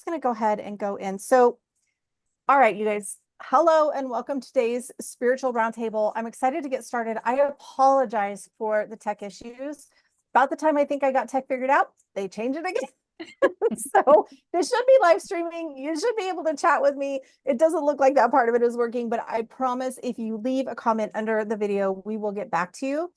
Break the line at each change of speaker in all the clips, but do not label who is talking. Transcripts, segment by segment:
going to go ahead and go in. So, all right, you guys, hello and welcome to today's spiritual roundtable. I'm excited to get started. I apologize for the tech issues. About the time I think I got tech figured out, they changed it again. So this should be live streaming. You should be able to chat with me. It doesn't look like that part of it is working, but I promise if you leave a comment under the video, we will get back to you.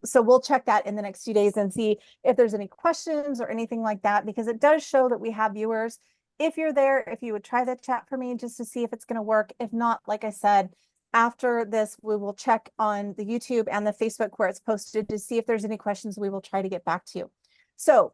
So we'll check that in the next few days and see if there's any questions or anything like that, because it does show that we have viewers. If you're there, if you would try the chat for me just to see if it's going to work. If not, like I said, after this, we will check on the YouTube and the Facebook where it's posted to see if there's any questions. We will try to get back to you. So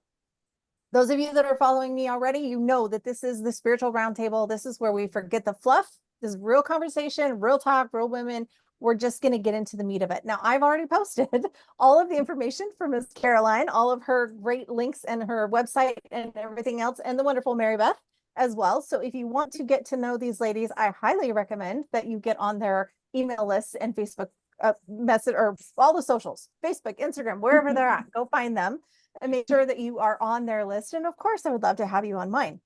those of you that are following me already, you know that this is the spiritual roundtable. This is where we forget the fluff. This is real conversation, real talk, real women. We're just going to get into the meat of it. Now, I've already posted all of the information for Miss Caroline, all of her great links and her website and everything else, and the wonderful 𝗦𝗽𝗶 as well. So if you want to get to know these ladies, I highly recommend that you get on their email list and Facebook message, or all the socials, Facebook, Instagram, wherever they're at, go find them and make sure that you are on their list. And of course, I would love to have you on mine.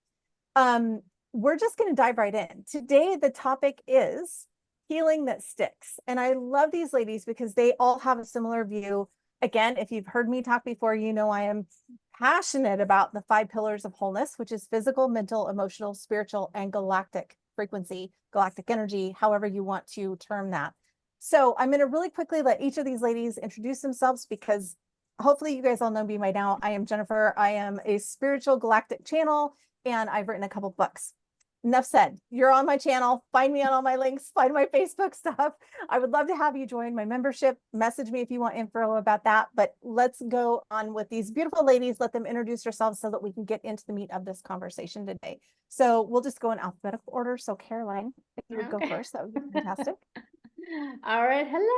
We're just going to dive right in. Today, the topic is healing that sticks. And I love these ladies because they all have a similar view. Again, if you've heard me talk before, you know I am passionate about the 5 pillars of wholeness, which is physical, mental, emotional, spiritual, and galactic frequency, galactic energy, however you want to term that. So I'm going to really quickly let each of these ladies introduce themselves, because hopefully you guys all know me by now. I am Jennifer. I am a spiritual galactic channel, and I've written a couple books. Enough said. You're on my channel. Find me on all my links. Find my Facebook stuff. I would love to have you join my membership. Message me if you want info about that. But let's go on with these beautiful ladies. Let them introduce themselves so that we can get into the meat of this conversation today. So we'll just go in alphabetical order. So Caroline, if you would go first, that would be fantastic.
All right. Hello,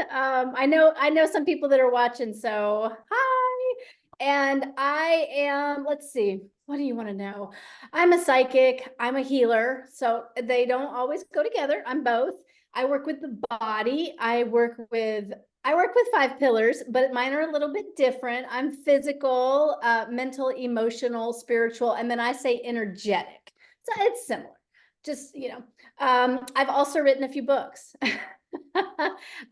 everyone. I know some people that are watching, so hi. And I am, let's see, what do you want to know? I'm a psychic, I'm a healer, so they don't always go together. I'm both. I work with the body. I work with 5 pillars, but mine are a little bit different. I'm physical, mental, emotional, spiritual, and then I say energetic. So it's similar. Just, I've also written a few books.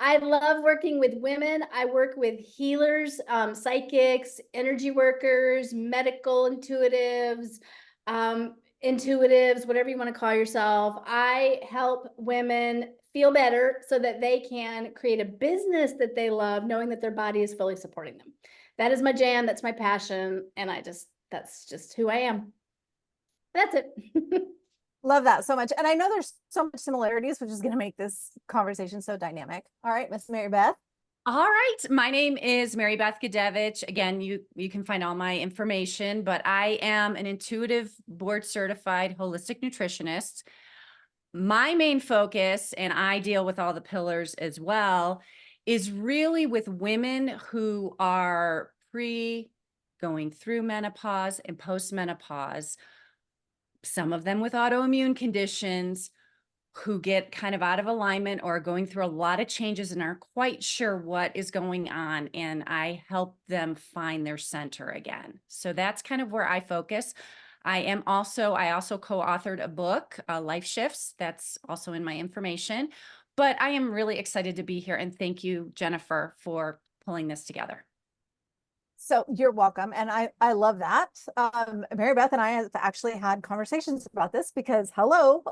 I love working with women. I work with healers, psychics, energy workers, medical intuitives, whatever you want to call yourself. I help women feel better so that they can create a business that they love, knowing that their body is fully supporting them. That is my jam. That's my passion. And that's just who I am. That's it.
Love that so much. And I know there's so much similarities, which is going to make this conversation so dynamic. All right, Miss 𝗦𝗽𝗶.
All right. My name is 𝗦𝗽𝗶𝗃. Again, you can find all my information, but I am an intuitive board certified holistic nutritionist. My main focus, and I deal with all the pillars as well, is really with women who are going through menopause and post-menopause, some of them with autoimmune conditions, who get kind of out of alignment or are going through a lot of changes and aren't quite sure what is going on. And I help them find their center again. So that's kind of where I focus. I also co-authored a book, Life Shifts. That's also in my information. But I am really excited to be here. And thank you, Jennifer, for pulling this together.
So you're welcome. And I love that. 𝗦𝗽𝗶 and I have actually had conversations about this because, hello,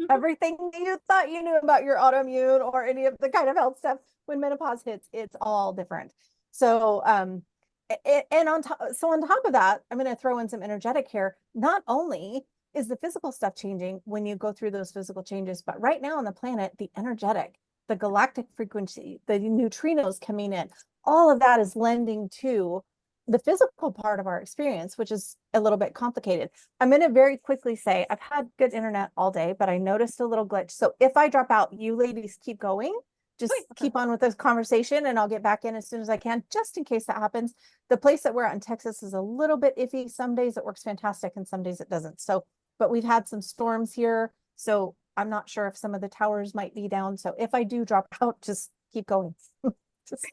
everything you thought you knew about your autoimmune or any of the kind of health stuff, when menopause hits, it's all different. So, on top of that, I'm going to throw in some energetic here. Not only is the physical stuff changing when you go through those physical changes, but right now on the planet, the energetic, the galactic frequency, the neutrinos coming in, all of that is lending to the physical part of our experience, which is a little bit complicated. I'm going to very quickly say I've had good internet all day, but I noticed a little glitch. So if I drop out, you ladies keep going. Just keep on with this conversation and I'll get back in as soon as I can, just in case that happens. The place that we're at in Texas is a little bit iffy. Some days it works fantastic and some days it doesn't. So, but we've had some storms here. So I'm not sure if some of the towers might be down. So if I do drop out, just keep going.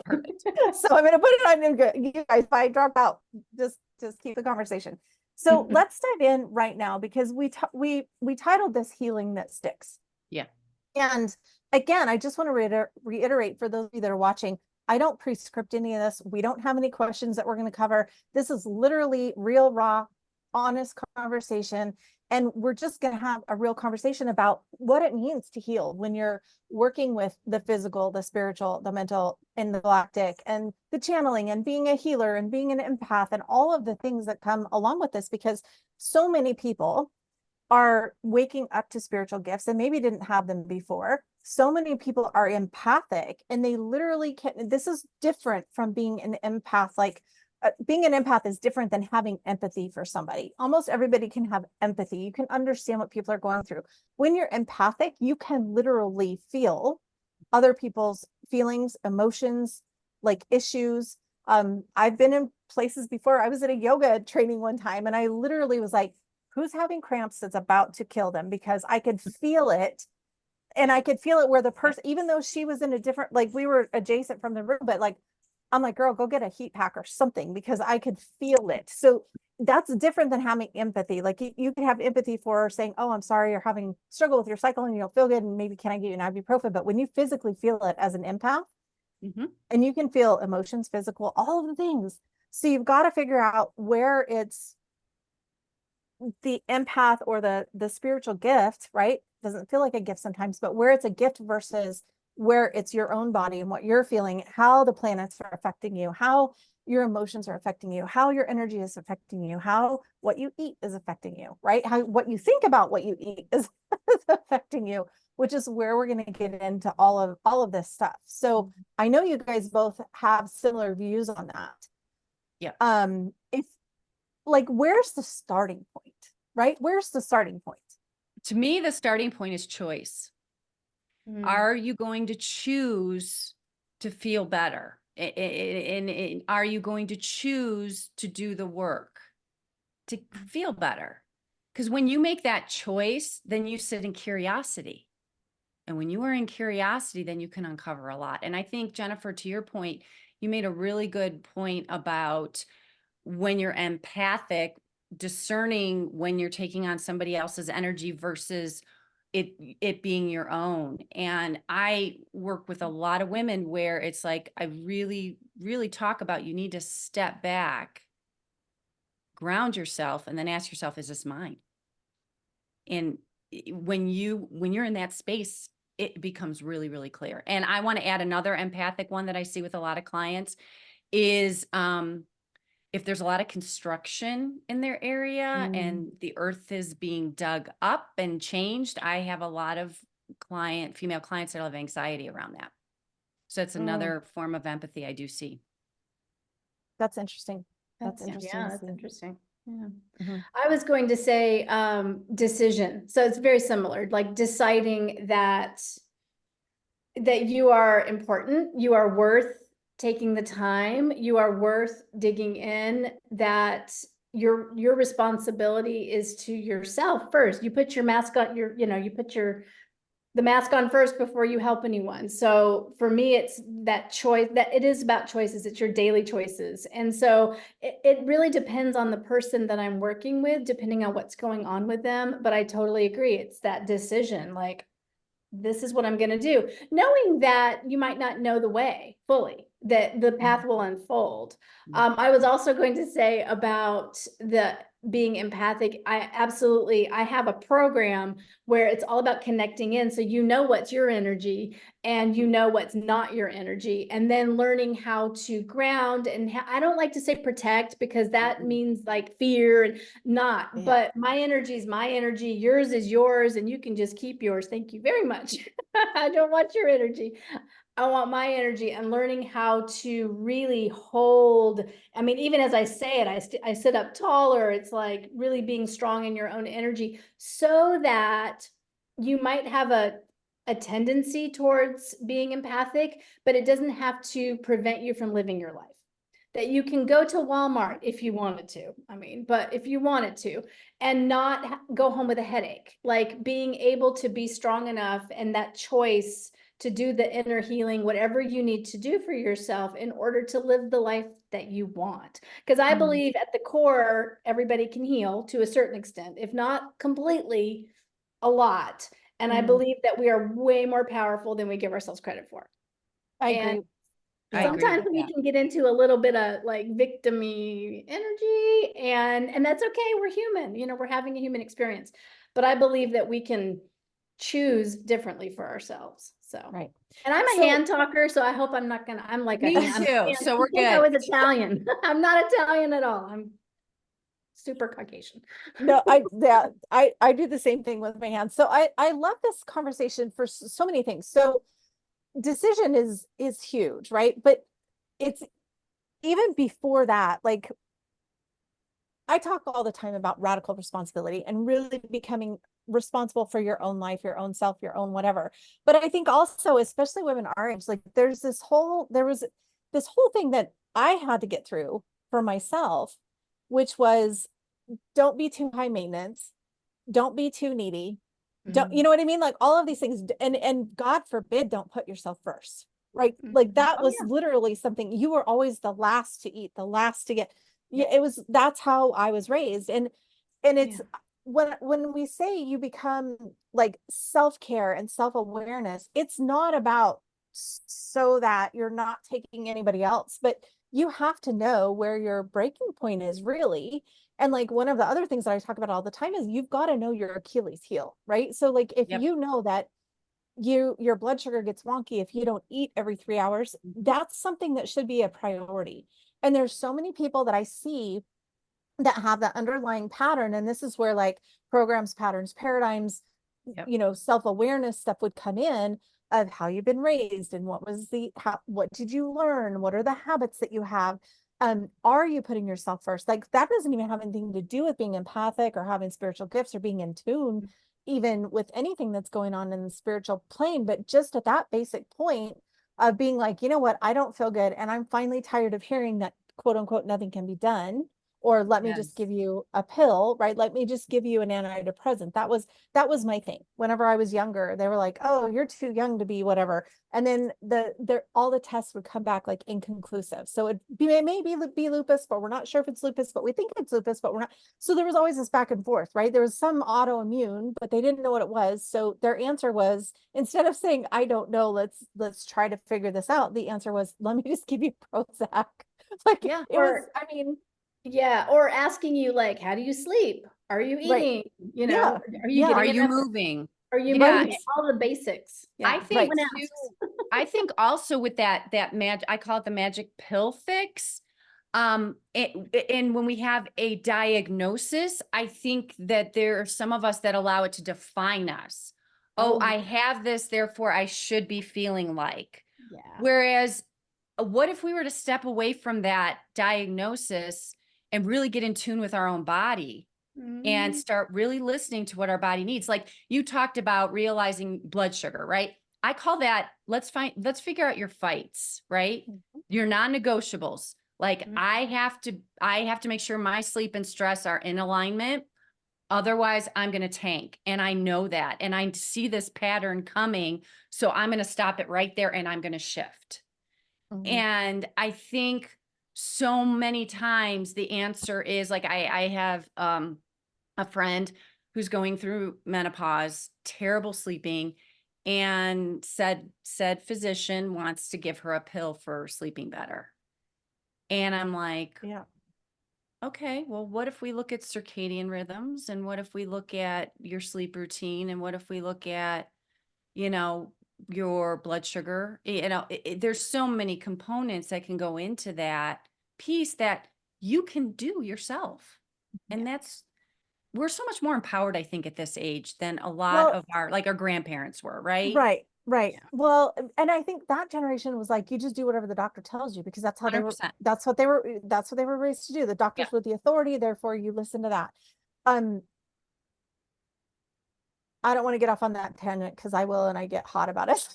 Perfect. So I'm going to put it on you guys. If I drop out, just keep the conversation. So let's dive in right now, because we titled this Healing That Sticks.
Yeah.
And again, I just want to reiterate for those of you that are watching, I don't prescript any of this. We don't have any questions that we're going to cover. This is literally real, raw, honest conversation. And we're just going to have a real conversation about what it means to heal when you're working with the physical, the spiritual, the mental, and the galactic, and the channeling, and being a healer, and being an empath, and all of the things that come along with this, because so many people are waking up to spiritual gifts and maybe didn't have them before. So many people are empathic, and they literally can. This is different from being an empath. Like being an empath is different than having empathy for somebody. Almost everybody can have empathy. You can understand what people are going through. When you're empathic, you can literally feel other people's feelings, emotions, like issues. I've been in places before. I was at a yoga training one time, and I literally was like, who's having cramps that's about to kill them? Because I could feel it. And I could feel it where the person, even though she was in a different, like we were adjacent from the room, but like, I'm like, girl, go get a heat pack or something, because I could feel it. So that's different than having empathy. Like you can have empathy for saying, oh, I'm sorry, you're having struggle with your cycle and you don't feel good, and maybe can I get you an ibuprofen? But when you physically feel it as an empath, and you can feel emotions, physical, all of the things. So you've got to figure out where it's the empath or the spiritual gift, right? Doesn't feel like a gift sometimes, but where it's a gift versus where it's your own body and what you're feeling, how the planets are affecting you, how your emotions are affecting you, how your energy is affecting you, how what you eat is affecting you, right? How what you think about what you eat is affecting you, which is where we're going to get into all of this stuff. So I know you guys both have similar views on that.
Yeah.
If like, where's the starting point, right? Where's the starting point?
To me, the starting point is choice. Are you going to choose to feel better? And are you going to choose to do the work to feel better? Because when you make that choice, then you sit in curiosity. And when you are in curiosity, then you can uncover a lot. And I think, Jennifer, to your point, you made a really good point about when you're empathic, discerning when you're taking on somebody else's energy versus it being your own. And I work with a lot of women where it's like, I really, really talk about, you need to step back, ground yourself, and then ask yourself, is this mine? And when you're in that space, it becomes really, really clear. And I want to add another empathic one that I see with a lot of clients is, if there's a lot of construction in their area and the earth is being dug up and changed, I have a lot of female clients that have anxiety around that. So it's another form of empathy I do see.
That's interesting. That's interesting.
Yeah, that's interesting. Yeah.
Mm-hmm.
I was going to say decision. So it's very similar, like deciding that you are important, you are worth taking the time, you are worth digging in, that your responsibility is to yourself first. You put your mask on, you put the mask on first before you help anyone. So for me, it's that choice, that it is about choices. It's your daily choices. And so it really depends on the person that I'm working with, depending on what's going on with them. But I totally agree. It's that decision, like, this is what I'm going to do, knowing that you might not know the way fully, that the path will unfold. I was also going to say about the being empathic. I have a program where it's all about connecting in. So you know what's your energy and you know what's not your energy, and then learning how to ground. And I don't like to say protect, because that means like fear and not, but my energy is my energy. Yours is yours, and you can just keep yours. Thank you very much. I don't want your energy. I want my energy, and learning how to really hold. I mean, even as I say it, I sit up taller. It's like really being strong in your own energy, so that you might have a tendency towards being empathic, but it doesn't have to prevent you from living your life. That you can go to Walmart if you wanted to. I mean, but if you wanted to, and not go home with a headache, like being able to be strong enough, and that choice to do the inner healing, whatever you need to do for yourself in order to live the life that you want. Because I believe at the core, everybody can heal to a certain extent, if not completely, a lot. And I believe that we are way more powerful than we give ourselves credit for.
I agree.
Sometimes we can get into a little bit of like victim-y energy, and that's okay. We're human, you know, we're having a human experience. But I believe that we can choose differently for ourselves. So
Right.
And I'm a hand talker, so I hope I'm not gonna, I'm like
Me
a hand.
too, so we're
I
good.
was Italian. I'm not Italian at all. I'm super Caucasian.
No, I do the same thing with my hands. So I love this conversation for so many things. So decision is huge, right? But it's even before that, like I talk all the time about radical responsibility and really becoming responsible for your own life, your own self, your own whatever. But I think also, especially women our age, like there was this whole thing that I had to get through for myself, which was don't be too high maintenance, don't be too needy, don't, you know what I mean? Like all of these things, and God forbid, don't put yourself first, right? Like that was literally something you were always the last to eat, the last to get. Yeah, that's how I was raised. And it's when we say you become like self-care and self-awareness, it's not about so that you're not taking anybody else, but you have to know where your breaking point is really. And like one of the other things that I talk about all the time is you've got to know your Achilles heel, right? So like if you know that your blood sugar gets wonky if you don't eat every 3 hours, that's something that should be a priority. And there's so many people that I see that have that underlying pattern. And this is where like programs, patterns, paradigms, you know, self-awareness stuff would come in of how you've been raised and what did you learn? What are the habits that you have? Are you putting yourself first? Like that doesn't even have anything to do with being empathic or having spiritual gifts or being in tune, even with anything that's going on in the spiritual plane, but just at that basic point of being like, you know what, I don't feel good. And I'm finally tired of hearing that quote unquote, nothing can be done. Or let me just give you a pill, right? Let me just give you an antidepressant. That was my thing. Whenever I was younger, they were like, oh, you're too young to be whatever. And then all the tests would come back like inconclusive. So it may be lupus, but we're not sure if it's lupus, but we think it's lupus, but we're not. So there was always this back and forth, right? There was some autoimmune, but they didn't know what it was. So their answer was, instead of saying, I don't know, let's try to figure this out. The answer was, let me just give you Prozac. Like
or asking you like, how do you sleep? Are you eating? You know, are you getting
are you
enough?
Moving?
Are you moving? All the basics.
I think I think also with that magic, I call it the magic pill fix. And when we have a diagnosis, I think that there are some of us that allow it to define us. Oh, I have this, therefore I should be feeling like. Whereas what if we were to step away from that diagnosis and really get in tune with our own body and start really listening to what our body needs? Like you talked about realizing blood sugar, right? I call that, let's figure out your fights, right? Your non-negotiables. Like I have to make sure my sleep and stress are in alignment. Otherwise I'm going to tank. And I know that, and I see this pattern coming. So I'm going to stop it right there and I'm going to shift. And I think so many times the answer is like, I have a friend who's going through menopause, terrible sleeping, and said physician wants to give her a pill for sleeping better. And I'm like, okay, well, what if we look at circadian rhythms? And what if we look at your sleep routine? And what if we look at, you know, your blood sugar? You know, there's so many components that can go into that piece that you can do yourself. And we're so much more empowered, I think, at this age than a lot of our grandparents were, right?
Right. Well, and I think that generation was like, you just do whatever the doctor tells you, because that's how
100%.
that's what they were raised to do. The doctors were the authority, therefore you listen to that. I don't want to get off on that tangent because I will, and I get hot about it.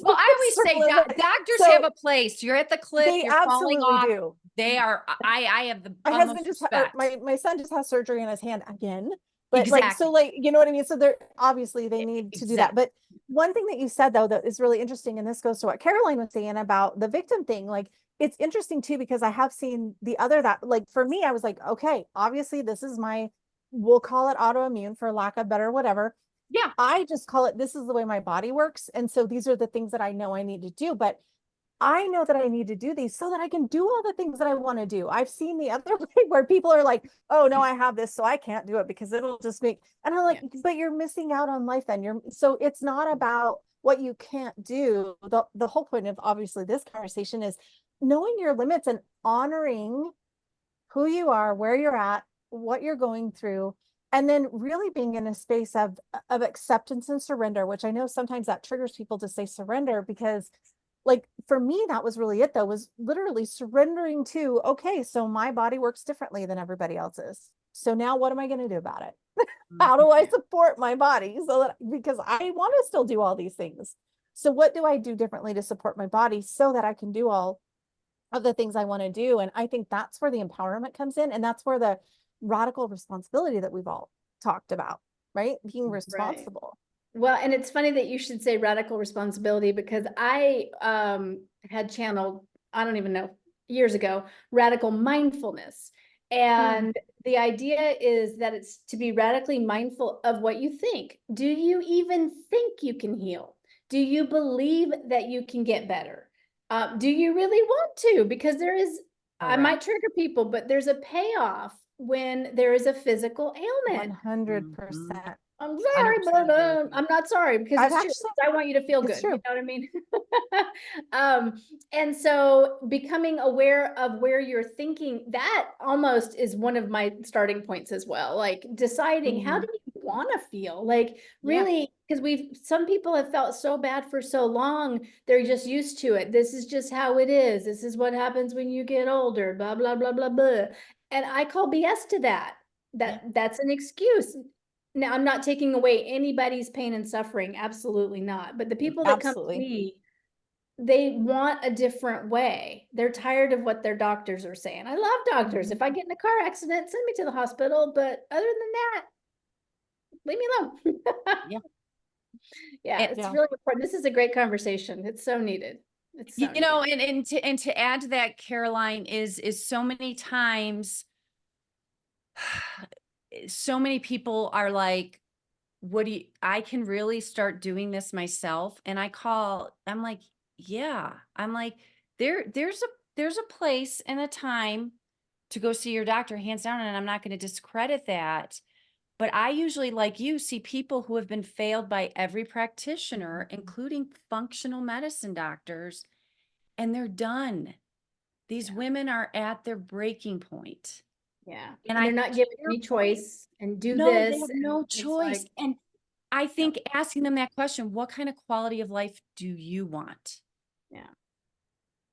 Well, I always say doctors have a place. You're at the cliff.
They
you're
absolutely
falling off.
do.
They are. I have the
my husband just my son just has surgery on his hand again. But like, so like, you know what I mean? So they're obviously they need to do that. But one thing that you said though, that is really interesting, and this goes to what Caroline was saying about the victim thing, like it's interesting too, because I have seen the other that, like for me, I was like, okay, obviously this is my, we'll call it autoimmune for lack of better, whatever.
Yeah.
I just call it, this is the way my body works. And so these are the things that I know I need to do, but I know that I need to do these so that I can do all the things that I want to do. I've seen the other way where people are like, oh no, I have this, so I can't do it because it'll just make, and I'm like, but you're missing out on life then. So it's not about what you can't do. The whole point of obviously this conversation is knowing your limits and honoring who you are, where you're at, what you're going through, and then really being in a space of acceptance and surrender, which I know sometimes that triggers people to say surrender, because like for me, that was really it though, was literally surrendering to, okay, so my body works differently than everybody else's. So now what am I going to do about it? How do I support my body so that, because I want to still do all these things. So what do I do differently to support my body so that I can do all of the things I want to do? And I think that's where the empowerment comes in. And that's where the radical responsibility that we've all talked about, right? Being responsible.
Well, and it's funny that you should say radical responsibility, because I had channeled, I don't even know, years ago, radical mindfulness. And the idea is that it's to be radically mindful of what you think. Do you even think you can heal? Do you believe that you can get better? Do you really want to? Because there is, I might trigger people, but there's a payoff when there is a physical ailment.
100%.
I'm sorry, but I'm not sorry, because it's true. I want you to feel good.
True.
You know what I mean? And so becoming aware of where you're thinking, that almost is one of my starting points as well. Like deciding how do you want to feel? Like really, because some people have felt so bad for so long, they're just used to it. This is just how it is. This is what happens when you get older, blah, blah, blah, blah, blah. And I call BS to that. That's an excuse. Now, I'm not taking away anybody's pain and suffering. Absolutely not. But the people that come to me, they want a different way. They're tired of what their doctors are saying. I love doctors. If I get in a car accident, send me to the hospital. But other than that, leave me alone. It's really important. This is a great conversation. It's so needed. It's so
you know, and to add to that, Caroline, is so many times so many people are like, I can really start doing this myself. And I'm like, yeah, I'm like, there's a place and a time to go see your doctor, hands down. And I'm not going to discredit that. But I usually, like you, see people who have been failed by every practitioner, including functional medicine doctors, and they're done. These women are at their breaking point.
And they're not given any choice and do this.
They have no choice. And I think asking them that question, what kind of quality of life do you want?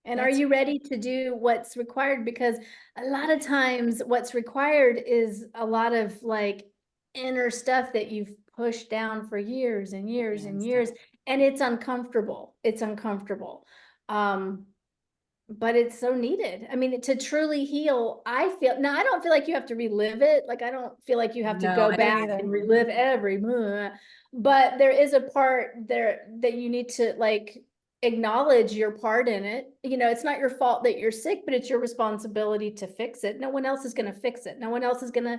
And are you ready to do what's required? Because a lot of times what's required is a lot of like inner stuff that you've pushed down for years and years and years. And it's uncomfortable. It's uncomfortable. But it's so needed. I mean, to truly heal, I don't feel like you have to relive it. Like, I don't feel like you have to go back and relive every move. But there is a part there that you need to like acknowledge your part in it. You know, it's not your fault that you're sick, but it's your responsibility to fix it. No one else is going to fix it. No one else is going to.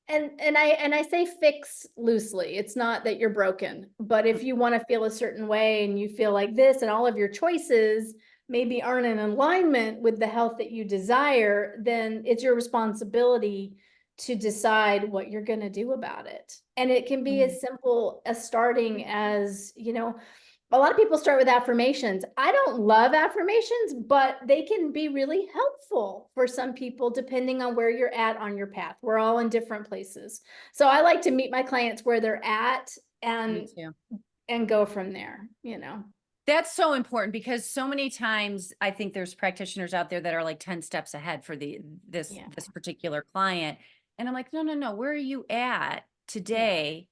And I say fix loosely. It's not that you're broken, but if you want to feel a certain way and you feel like this and all of your choices maybe aren't in alignment with the health that you desire, then it's your responsibility to decide what you're going to do about it. And it can be as simple as starting as, you know, a lot of people start with affirmations. I don't love affirmations, but they can be really helpful for some people, depending on where you're at on your path. We're all in different places. So I like to meet my clients where they're at and go from there, you know.
That's so important, because so many times I think there's practitioners out there that are like 10 steps ahead for this particular client. And I'm like, no, where are you at today?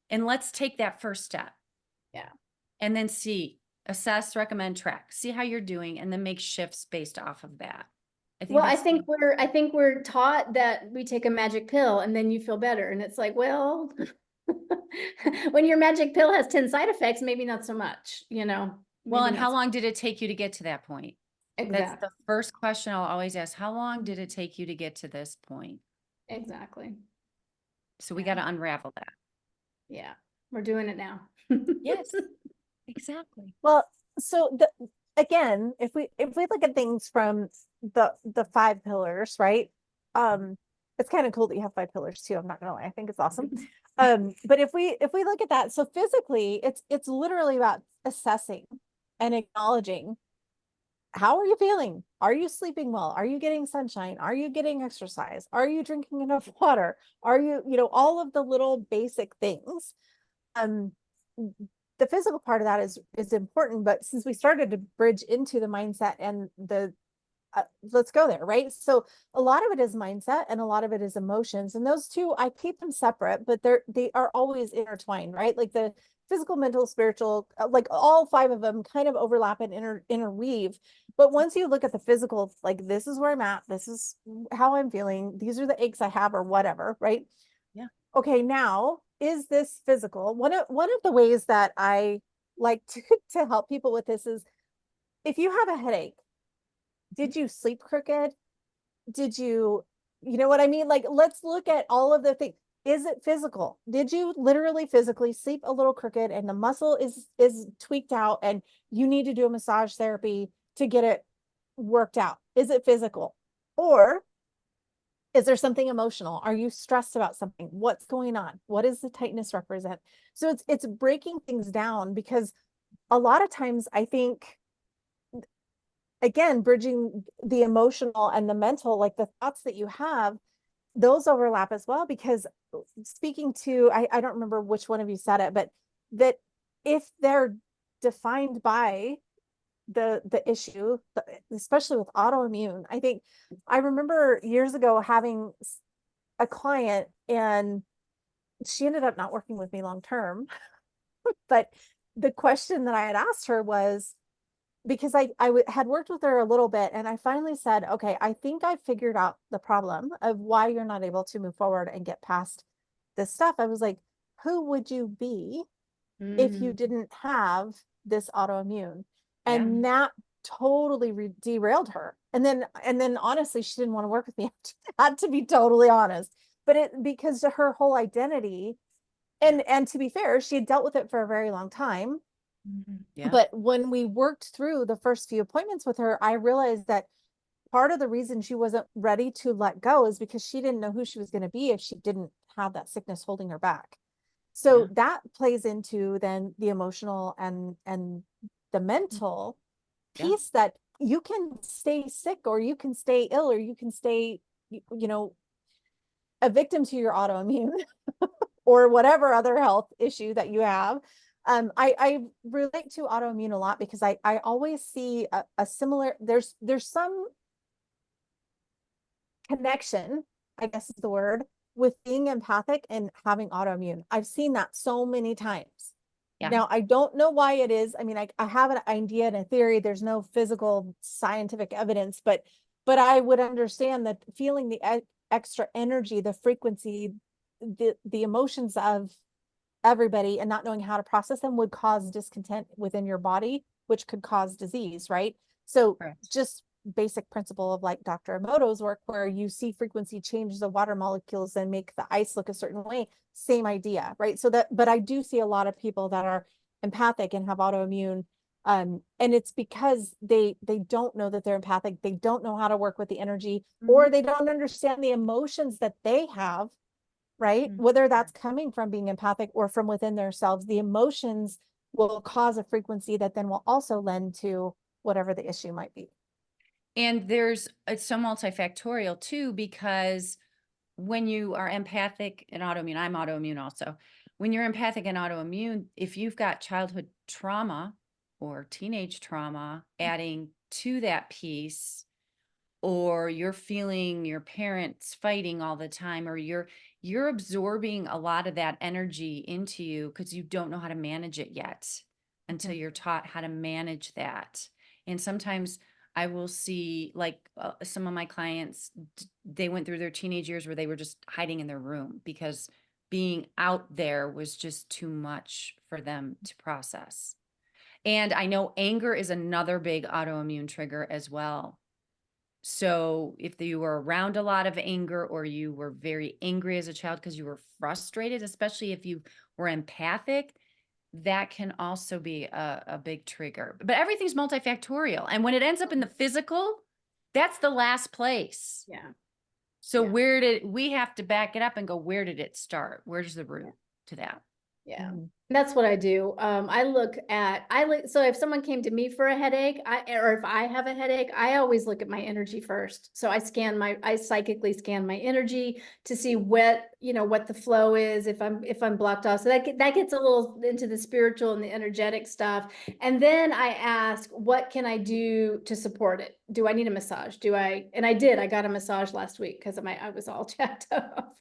And let's take that first step. And then assess, recommend, track, see how you're doing, and then make shifts based off of that. I think
we're taught that we take a magic pill and then you feel better. And it's like, well, When your magic pill has 10 side effects, maybe not so much, you know.
Well,
maybe
and
not
how
so-
long did it take you to get to that point? That's
Exactly.
the first question I'll always ask. How long did it take you to get to this point?
Exactly.
So we
Yeah.
got to unravel that.
Yeah. We're doing it now.
Yes, exactly.
Well, so again, if we look at things from the 5 pillars, right? It's kind of cool that you have 5 pillars too. I'm not gonna lie, I think it's awesome. But if we look at that, so physically, it's literally about assessing and acknowledging, how are you feeling? Are you sleeping well? Are you getting sunshine? Are you getting exercise? Are you drinking enough water? Are you, all of the little basic things. The physical part of that is important, but since we started to bridge into the mindset and let's go there, right? So a lot of it is mindset and a lot of it is emotions, and those two, I keep them separate, but they are always intertwined, right? Like the physical, mental, spiritual, like all 5 of them kind of overlap and interweave. But once you look at the physical, like, this is where I'm at, this is how I'm feeling, these are the aches I have or whatever, right?
Yeah.
Okay, now, is this physical? One of the ways that I like to help people with this is, if you have a headache, did you sleep crooked? Did you know what I mean? Like, let's look at all of the things. Is it physical? Did you literally physically sleep a little crooked and the muscle is tweaked out and you need to do a massage therapy to get it worked out? Is it physical? Or is there something emotional? Are you stressed about something? What's going on? What does the tightness represent? So it's breaking things down, because a lot of times I think, again, bridging the emotional and the mental, like the thoughts that you have, those overlap as well. Because speaking to, I don't remember which one of you said it, but that if they're defined by the issue, especially with autoimmune, I remember years ago having a client, and she ended up not working with me long term. But the question that I had asked her was, because I had worked with her a little bit, and I finally said, okay, I think I figured out the problem of why you're not able to move forward and get past this stuff. I was like, who would you be if you didn't have this autoimmune? And that totally derailed her. And then honestly, she didn't want to work with me after that, to be totally honest. But because her whole identity, and to be fair, she had dealt with it for a very long time.
Yeah.
But when we worked through the first few appointments with her, I realized that part of the reason she wasn't ready to let go is because she didn't know who she was going to be if she didn't have that sickness holding her back. So that plays into then the emotional and the mental piece, that you can stay sick, or you can stay ill, or you can stay, a victim to your autoimmune or whatever other health issue that you have. I relate to autoimmune a lot, because I always see a similar, there's some connection, I guess is the word, with being empathic and having autoimmune. I've seen that so many times.
Yeah.
Now, I don't know why it is. I mean, I have an idea and a theory. There's no physical scientific evidence, but I would understand that feeling the extra energy, the frequency, the emotions of everybody, and not knowing how to process them would cause discontent within your body, which could cause disease, right? So just basic principle of like Dr. Emoto's work, where you see frequency change the water molecules and make the ice look a certain way, same idea, right? So that, but I do see a lot of people that are empathic and have autoimmune, and it's because they don't know that they're empathic, they don't know how to work with the energy, or they don't understand the emotions that they have, right? Whether that's coming from being empathic or from within themselves, the emotions will cause a frequency that then will also lend to whatever the issue might be.
And it's so multifactorial too, because when you are empathic and autoimmune, I'm autoimmune also. When you're empathic and autoimmune, if you've got childhood trauma or teenage trauma adding to that piece, or you're feeling your parents fighting all the time, or you're absorbing a lot of that energy into you because you don't know how to manage it yet until you're taught how to manage that. And sometimes I will see, like, some of my clients, they went through their teenage years where they were just hiding in their room because being out there was just too much for them to process. And I know anger is another big autoimmune trigger as well. So if you were around a lot of anger, or you were very angry as a child because you were frustrated, especially if you were empathic, that can also be a big trigger. But everything's multifactorial. And when it ends up in the physical, that's the last place.
Yeah.
So
Yeah.
we have to back it up and go, where did it start? Where's the root to that?
Yeah. That's what I do. So if someone came to me for a headache, or if I have a headache, I always look at my energy first. So I psychically scan my energy to see what the flow is, if I'm blocked off. So that gets a little into the spiritual and the energetic stuff. And then I ask, what can I do to support it? Do I need a massage? And I got a massage last week because I was all jacked up.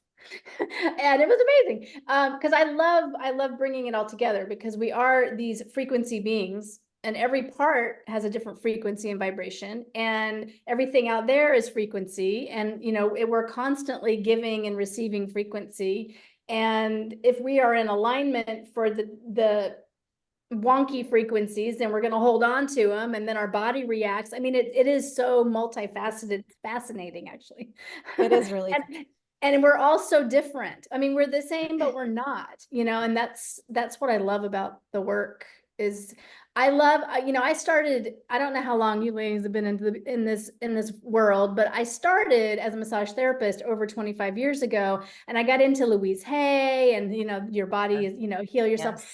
And it was amazing. Because I love bringing it all together, because we are these frequency beings, and every part has a different frequency and vibration, and everything out there is frequency. And, we're constantly giving and receiving frequency. And if we are in alignment for the wonky frequencies, then we're going to hold on to them, and then our body reacts. I mean, it is so multifaceted, fascinating, actually.
It is really
And we're all so different. I mean, we're the same, but we're not, and that's what I love about the work. Is I started, I don't know how long you ladies have been in this world, but I started as a massage therapist over 25 years ago, and I got into Louise Hay, and your body is, heal yourself.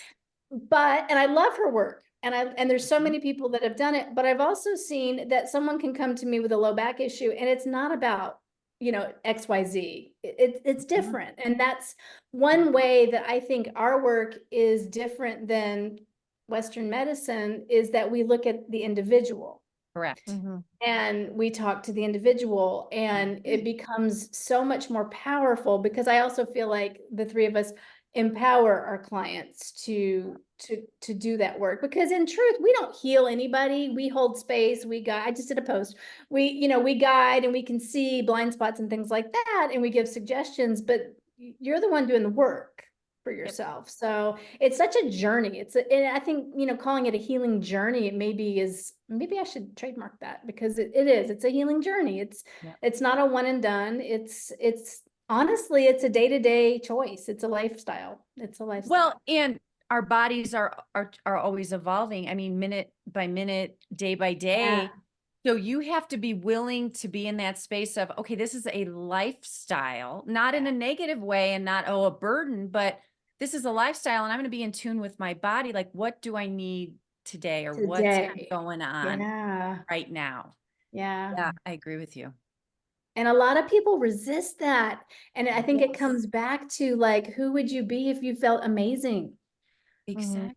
Yes.
And I love her work. And there's so many people that have done it, but I've also seen that someone can come to me with a low back issue, and it's not about XYZ. It's different. And that's one way that I think our work is different than Western medicine, is that we look at the individual.
Correct.
And we talk to the individual, and it becomes so much more powerful, because I also feel like the three of us empower our clients to do that work, because in truth, we don't heal anybody. We hold space. I just did a post. We guide, and we can see blind spots and things like that, and we give suggestions, but you're the one doing the work for yourself. So it's such a journey. And I think, calling it a healing journey, maybe I should trademark that, because it's a healing journey. It's not a one and done. It's honestly, it's a day-to-day choice. It's a lifestyle.
Well, and our bodies are always evolving. I mean, minute by minute, day by day.
Yeah.
So you have to be willing to be in that space of, okay, this is a lifestyle, not in a negative way, and not, a burden, but this is a lifestyle, and I'm going to be in tune with my body. Like, what do I need today, or what's going on right now? Yeah, I agree with you.
And a lot of people resist that. And I think it comes back to, like, who would you be if you felt amazing?
Exactly.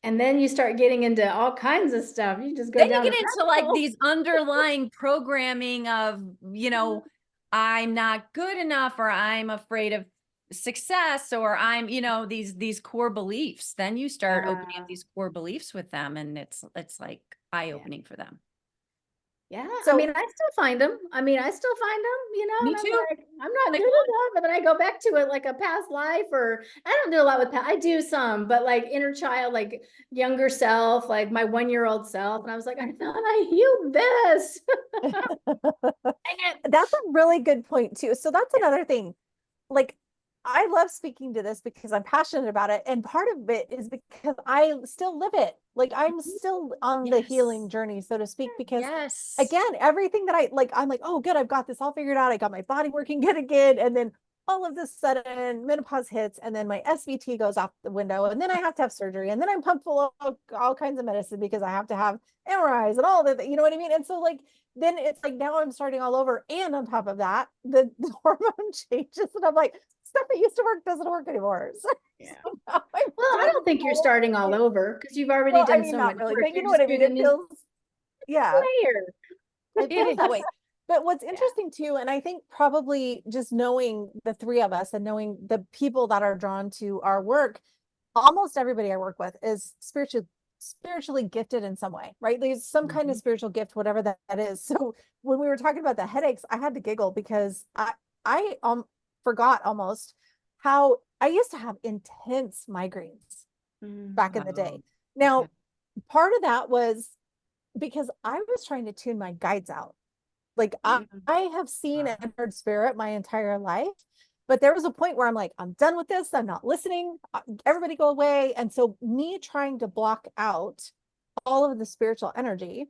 And then you start getting into all kinds of stuff. You just go
then
down
you get into like these underlying programming of, I'm not good enough, or I'm afraid of success, or I'm, these core beliefs. Then you start opening up these core beliefs with them, and it's like eye-opening for them.
Yeah. So, I mean, I still find them. Me
Me too.
I'm not good enough. But then I go back to it, like a past life, or I don't do a lot with I do some, but like inner child, like younger self, like my 1-year-old self. And I was like, I thought I healed this.
That's a really good point too. So that's another thing. Like, I love speaking to this because I'm passionate about it. And part of it is because I still live it. Like, I'm still on the healing journey, so to speak, because again, everything that I'm like, oh, good, I've got this all figured out. I got my body working good again. And then all of this sudden menopause hits, and then my SVT goes out the window, and then I have to have surgery, and then I'm pumped full of all kinds of medicine because I have to have MRIs and all that, you know what I mean? And so like, then it's like, now I'm starting all over. And on top of that, the hormone changes, and I'm like, stuff that used to work doesn't work anymore. So,
well, I don't think you're starting all over, because you've already done so much work.
But you know what I mean? It feels,
it feels that way.
But what's interesting too, and I think probably just knowing the three of us and knowing the people that are drawn to our work, almost everybody I work with is spiritually gifted in some way, right? There's some kind of spiritual gift, whatever that is. So when we were talking about the headaches, I had to giggle because I forgot almost how I used to have intense migraines back in the day.
Wow.
Now,
Okay.
part of that was because I was trying to tune my guides out. Like I have seen
Wow.
and heard spirit my entire life, but there was a point where I'm like, I'm done with this. I'm not listening. Everybody go away. And so me trying to block out all of the spiritual energy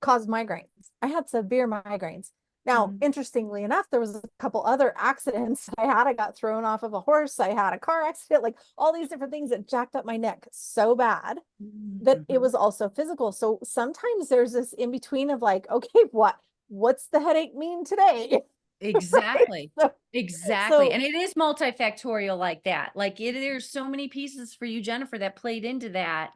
caused migraines. I had severe migraines. Now, interestingly enough, there was a couple other accidents I had. I got thrown off of a horse. I had a car accident, like all these different things that jacked up my neck so bad that it was also physical. So sometimes there's this in between of like, okay, what's the headache mean today?
Exactly.
So,
Exactly.
so
And it is multifactorial like that. Like there's so many pieces for you, Jennifer, that played into that.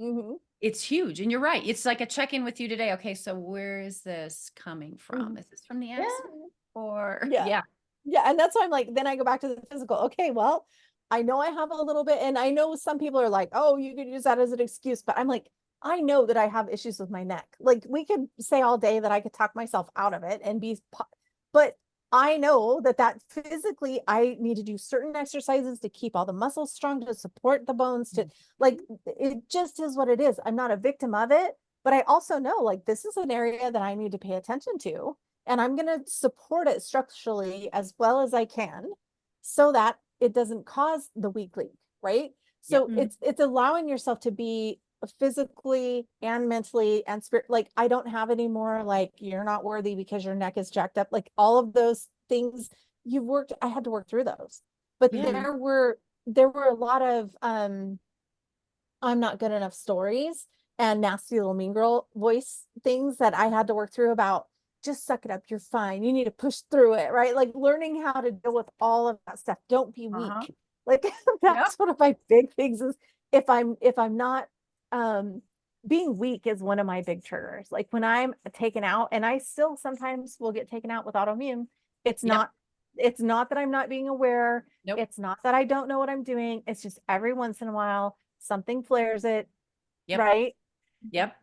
mhm,
It's huge. And you're right. It's like a check-in with you today. Okay, so where is this coming from?
mhm.
Is this from the
Yeah.
accident or
Yeah.
yeah.
Yeah. And that's why I'm like, then I go back to the physical. Okay, well, I know I have a little bit, and I know some people are like, oh, you could use that as an excuse, but I'm like, I know that I have issues with my neck. Like we could say all day that I could talk myself out of it and but I know that physically I need to do certain exercises to keep all the muscles strong, to support the bones, to like, it just is what it is. I'm not a victim of it, but I also know like this is an area that I need to pay attention to, and I'm going to support it structurally as well as I can so that it doesn't cause the weak link, right? So it's allowing yourself to be physically and mentally and spirit. Like I don't have any more like you're not worthy because your neck is jacked up. Like all of those things I had to work through those. But there were a lot of I'm not good enough stories and nasty little mean girl voice things that I had to work through about just suck it up, you're fine, you need to push through it, right? Like learning how to deal with all of that stuff. Don't be weak. Like that's one of my big things is if I'm not being weak is one of my big triggers. Like when I'm taken out, and I still sometimes will get taken out with autoimmune, it's not that I'm not being aware.
Nope.
It's not that I don't know what I'm doing. It's just every once in a while something flares it. Right.
Yep.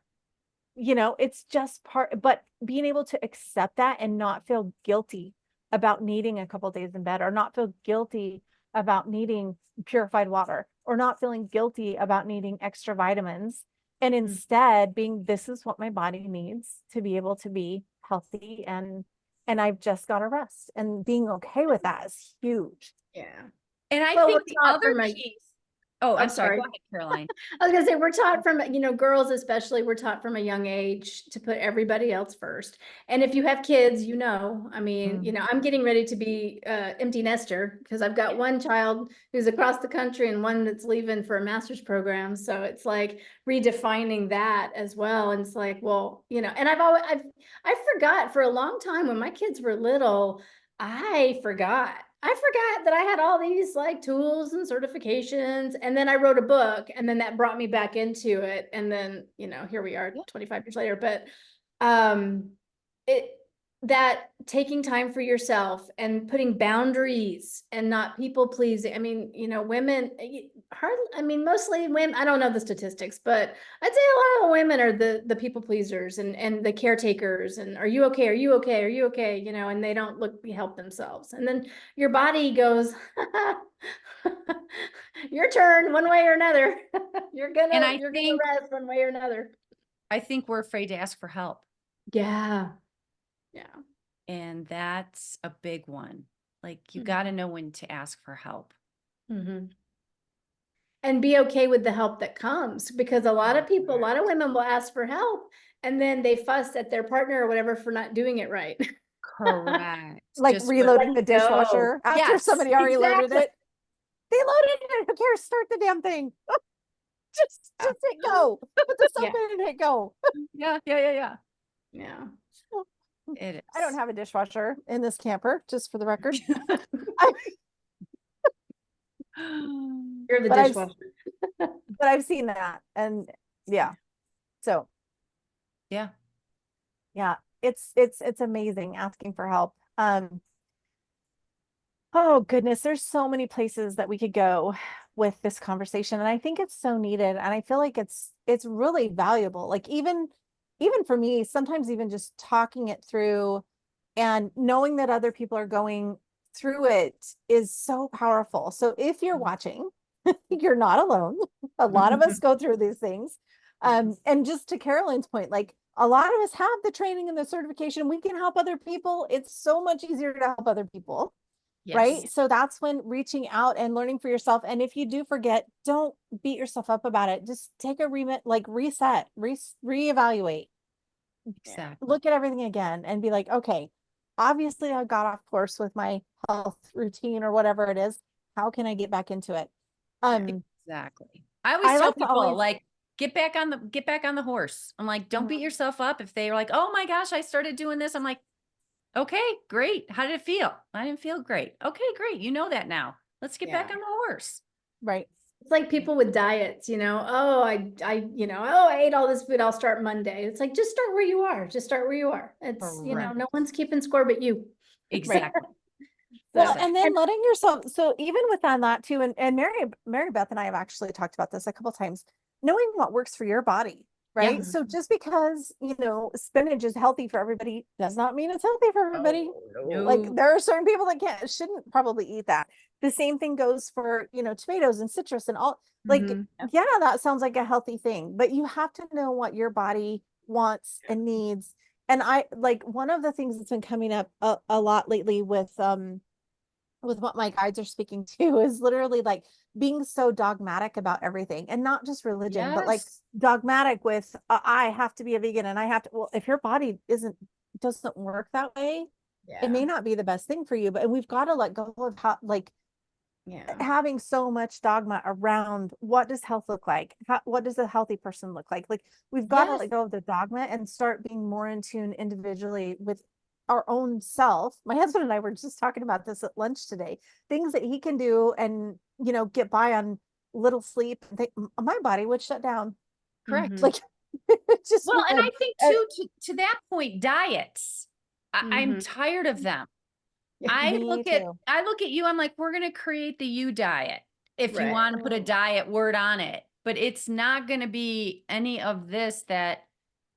You know, it's just but being able to accept that and not feel guilty about needing a couple days in bed, or not feel guilty about needing purified water, or not feeling guilty about needing extra vitamins, and instead being, this is what my body needs to be able to be healthy, and I've just got to rest, and being okay with that is huge.
Yeah.
And I
Well,
think
we're
the
taught
other
from
piece. Oh, I'm sorry.
sorry.
Go ahead, Caroline.
I was gonna say, we're taught from, girls especially, we're taught from a young age to put everybody else first. And if you have kids, I mean, I'm getting ready to be empty nester because I've got one child who's across the country and one that's leaving for a master's program. So it's like redefining that as well. And it's like, well, and I forgot for a long time when my kids were little, I forgot that I had all these like tools and certifications, and then I wrote a book, and then that brought me back into it. And then, here we are 25 years later, but, that taking time for yourself and putting boundaries and not people pleasing. I mean, women mostly women, I don't know the statistics, but I'd say a lot of women are the people pleasers and the caretakers, and are you okay? Are you okay? Are you okay? And they don't help themselves. And then your body goes, your turn one way or another. You're gonna rest one way or another.
I think we're afraid to ask for help.
Yeah. Yeah.
And that's a big one. Like you got to know when to ask for help.
And be okay with the help that comes, because a lot of women will ask for help and then they fuss at their partner or whatever for not doing it right.
Correct.
Like
Just
reloading the dishwasher after somebody already loaded it. They loaded it. Who cares? Start the damn thing. just hit go. Put the soap in and hit go.
Yeah. It is.
I don't have a dishwasher in this camper, just for the record.
You're the dishwasher.
But I've seen that, and so yeah, it's amazing asking for help. Oh goodness, there's so many places that we could go with this conversation, and I think it's so needed, and I feel like it's really valuable. Like even for me, sometimes even just talking it through and knowing that other people are going through it is so powerful. So if you're watching, you're not alone. A lot of us go through these things. And just to Caroline's point, like a lot of us have the training and the certification. We can help other people. It's so much easier to help other people. Right. So that's when reaching out and learning for yourself. And if you do forget, don't beat yourself up about it. Just take a reset, reevaluate,
Exactly.
look at everything again and be like, okay, obviously I got off course with my health routine or whatever it is. How can I get back into it?
Exactly. I always tell
like to
people
always-
like, get back on the horse. I'm like, don't beat yourself up if they're like, oh my gosh, I started doing this. I'm like, okay, great. How did it feel? I didn't feel great. Okay, great. You know that now. Let's get back on the horse.
Right.
It's like people with diets, oh, I ate all this food. I'll start Monday. It's like, just start where you are. Just start where you are. It's,
Correct.
no one's keeping score but you.
Exactly.
Well, and then letting yourself, so even within that too, and Mary Beth and I have actually talked about this a couple of times, knowing what works for your body, right?
Yeah.
So just because, spinach is healthy for everybody does not mean it's healthy for everybody.
No.
Like there are certain people that shouldn't probably eat that. The same thing goes for, tomatoes and citrus and all, like, yeah, that sounds like a healthy thing, but you have to know what your body wants and needs. And I like one of the things that's been coming up a lot lately with what my guides are speaking to is literally like being so dogmatic about everything, and not just religion, but like dogmatic with I have to be a vegan and I have to, well, if your body doesn't work that way, it may not be the best thing for you. But we've got to let go of how, like, having so much dogma around what does health look like? What does a healthy person look like? Like we've got to let go of the dogma and start being more in tune individually with our own self. My husband and I were just talking about this at lunch today, things that he can do and, get by on little sleep. My body would shut down.
Correct.
Like just
well, and I think too, to that point, diets, I'm tired of them. I look at you, I'm like, we're going to create the you diet. If you want to put a diet word on it, but it's not going to be any of this, that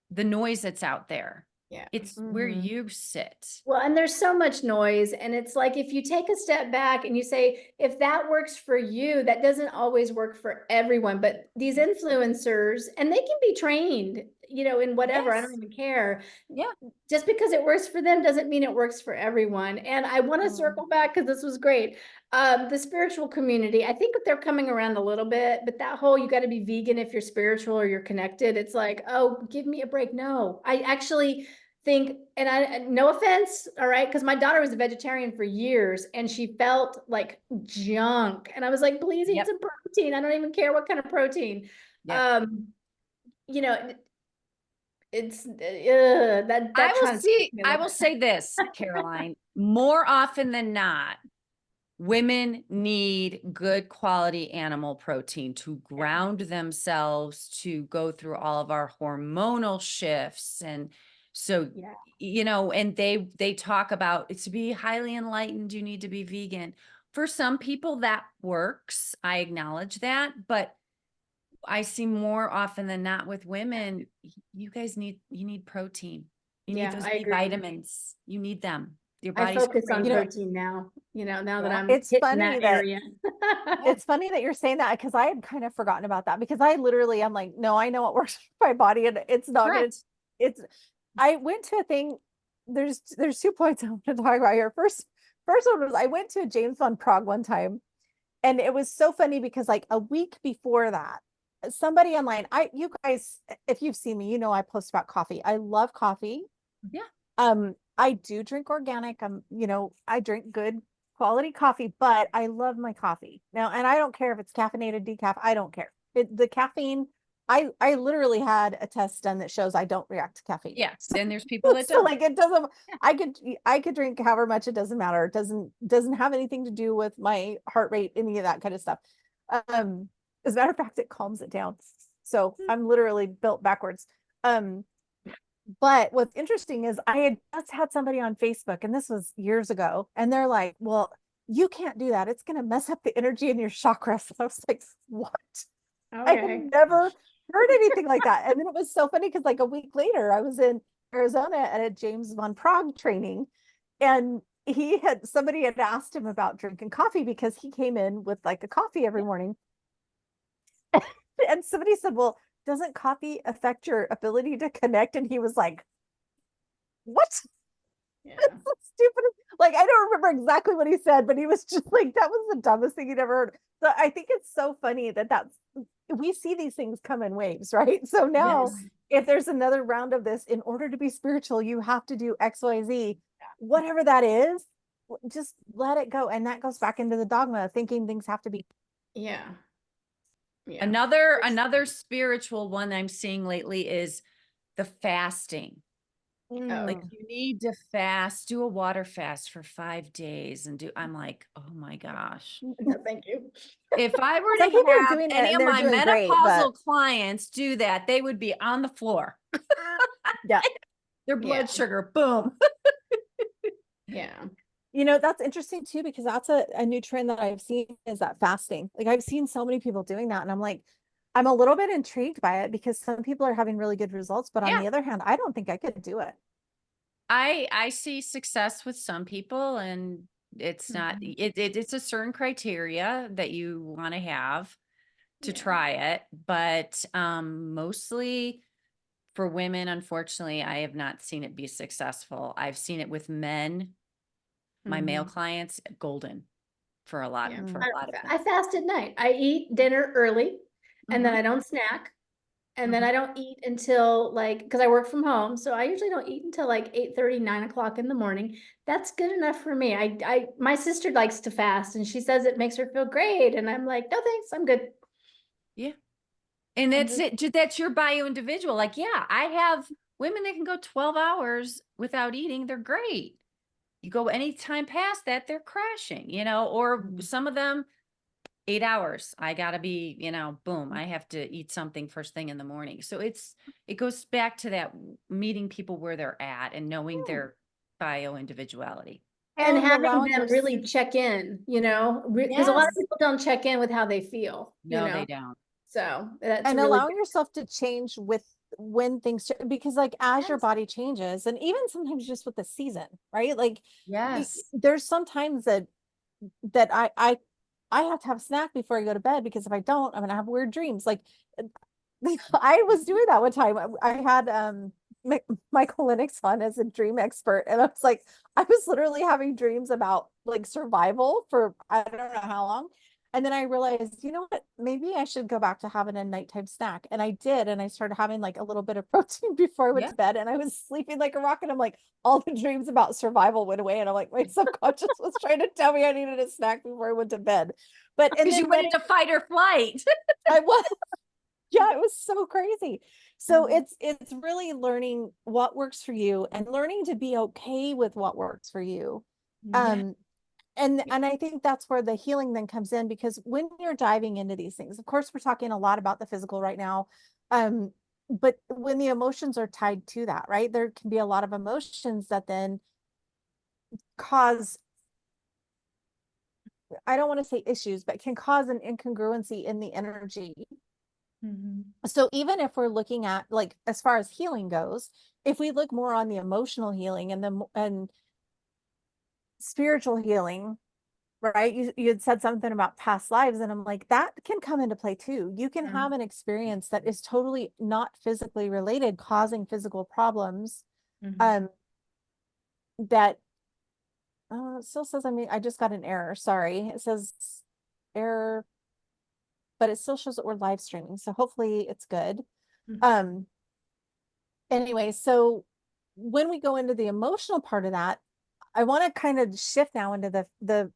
the noise that's out there. Yeah. It's where you sit.
Well, and there's so much noise. And it's like, if you take a step back and you say, if that works for you, that doesn't always work for everyone. But these influencers, and they can be trained, in whatever, I don't even care.
Yeah.
Just because it works for them doesn't mean it works for everyone. And I want to circle back because this was great. The spiritual community, I think they're coming around a little bit, but that whole, you got to be vegan if you're spiritual or you're connected. It's like, oh, give me a break. No, I actually think, and I, no offense, all right, because my daughter was a vegetarian for years and she felt like junk. And I was like, please eat some protein. I don't even care what kind of protein. It's that
I will say this, Caroline, more often than not, women need good quality animal protein to ground themselves, to go through all of our hormonal shifts. And so, and they talk about it, to be highly enlightened, you need to be vegan. For some people that works. I acknowledge that, but I see more often than not with women, you need protein. You need those B vitamins. You need them. Your body's
I focus on protein now, now that I'm
it's
hitting
funny
that area.
It's funny that you're saying that, because I had kind of forgotten about that, because I'm like, no, I know what works for my body, and it's not good. I went to a thing. There's 2 points I want to talk about here. First one was I went to a James Van Praagh one time, and it was so funny because like a week before that, somebody online, you guys, if you've seen me, I post about coffee. I love coffee. Yeah. I do drink organic. I drink good quality coffee, but I love my coffee now. And I don't care if it's caffeinated, decaf. I don't care. The caffeine, I literally had a test done that shows I don't react to caffeine.
Yeah. Then there's people that
so
don't.
Like it doesn't, I could drink however much, it doesn't matter. It doesn't have anything to do with my heart rate, any of that kind of stuff. As a matter of fact, it calms it down. So I'm literally built backwards. But what's interesting is I had just had somebody on Facebook, and this was years ago, and they're like, well, you can't do that. It's going to mess up the energy in your chakras. And I was like, what? I had never heard anything like that. And then it was so funny because like a week later, I was in Arizona at a James Van Praagh training, and somebody had asked him about drinking coffee because he came in with like a coffee every morning. And somebody said, well, doesn't coffee affect your ability to connect? And he was like, what?
Yeah.
That's so stupid. Like, I don't remember exactly what he said, but he was just like, that was the dumbest thing he'd ever heard. So I think it's so funny that we see these things come in waves, right? So now
Yes.
if there's another round of this, in order to be spiritual, you have to do XYZ, whatever that is, just let it go. And that goes back into the dogma of thinking things have to be.
Yeah. Yeah.
Another spiritual one I'm seeing lately is the fasting. Like
Mm.
you need to fast, do a water fast for 5 days and I'm like, oh my gosh.
No, thank you.
If I were
Some
to
people are
have
doing it
any
and
of
they're
my
doing great,
menopausal
but
clients do that, they would be on the floor.
yeah.
Their blood
Yeah.
sugar, boom.
Yeah.
That's interesting too, because that's a new trend that I've seen is that fasting. Like I've seen so many people doing that and I'm like, I'm a little bit intrigued by it because some people are having really good results, but on
Yeah.
the other hand, I don't think I could do it.
I see success with some people and it's not, it's a certain criteria that you want to have to
Yeah.
try it. But mostly for women, unfortunately, I have not seen it be successful. I've seen it with men, my male clients, golden for a lot,
Yeah.
for
I,
a lot of them.
I fast at night. I eat dinner early and then
Mhm.
I don't snack. And then I don't eat until like, because I work from home. So I usually don't eat until like 8:30, 9 o'clock in the morning. That's good enough for me. My sister likes to fast and she says it makes her feel great. And I'm like, no, thanks. I'm good.
Yeah. And that's it. That's your bio individual. Like, yeah, I have women that can go 12 hours without eating. They're great. You go any time past that, they're crashing, or some of them 8 hours. I gotta be, boom, I have to eat something first thing in the morning. So it goes back to that meeting people where they're at and knowing their bio individuality.
And having
allowing
them really check in, because a lot of
Yes.
people don't check in with how they feel,
No, they don't.
So that's
and
really
allowing yourself to change with when things because like as your
Yes.
body changes and even sometimes just with the season, right? Like
Yes.
there's sometimes that I have to have a snack before I go to bed because if I don't, I'm gonna have weird dreams. Like I was doing that one time. I had Michael Lennox on as a dream expert, and I was like, I was literally having dreams about like survival for I don't know how long. And then I realized, you know what? Maybe I should go back to having a nighttime snack. And I did. And I started having like a little bit of protein before I went
Yeah.
to bed. And I was sleeping like a rock. And I'm like, all the dreams about survival went away. And I'm like, my subconscious was trying to tell me I needed a snack before I went to bed. But and
Because
then
you went into fight or flight.
I was, yeah, it was so crazy. So it's really learning what works for you and learning to be okay with what works for you. And I think that's where the healing then comes in, because when you're diving into these things, of course, we're talking a lot about the physical right now. But when the emotions are tied to that, right, there can be a lot of emotions that then cause, I don't want to say issues, but can cause an incongruency in the energy. So even if we're looking at like as far as healing goes, if we look more on the emotional healing and spiritual healing, right? You had said something about past lives, and I'm like, that can come into play too. You can have an experience that is totally not physically related, causing physical problems. That it still says, I just got an error. Sorry, it says error, but it still shows that we're live streaming, so hopefully it's good. Anyway, so when we go into the emotional part of that, I want to kind of shift now into the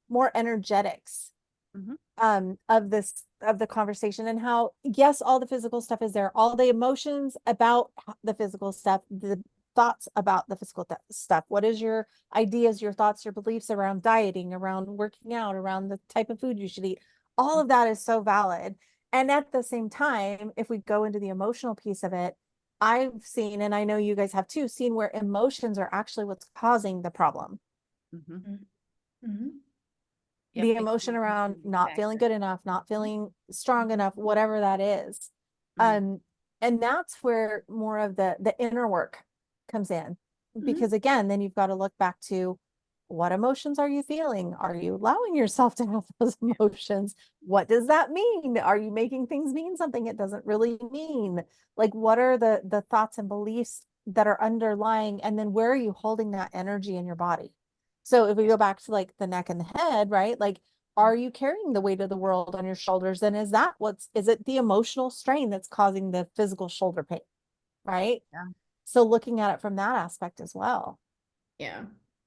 more energetics of the conversation, and how, yes, all the physical stuff is there, all the emotions about the physical stuff, the thoughts about the physical stuff. What is your ideas, your thoughts, your beliefs around dieting, around working out, around the type of food you should eat? All of that is so valid. And at the same time, if we go into the emotional piece of it, I've seen, and I know you guys have too, seen where emotions are actually what's causing the problem. The emotion around not feeling good enough, not feeling strong enough, whatever that is. And that's where more of the inner work comes in, because again, then you've got to look back to, what emotions are you feeling? Are you allowing yourself to have those emotions? What does that mean? Are you making things mean something it doesn't really mean? Like, what are the thoughts and beliefs that are underlying? And then where are you holding that energy in your body? So if we go back to like the neck and the head, right? Like, are you carrying the weight of the world on your shoulders? And is it the emotional strain that's causing the physical shoulder pain? Right?
Yeah.
So looking at it from that aspect as well.
Yeah.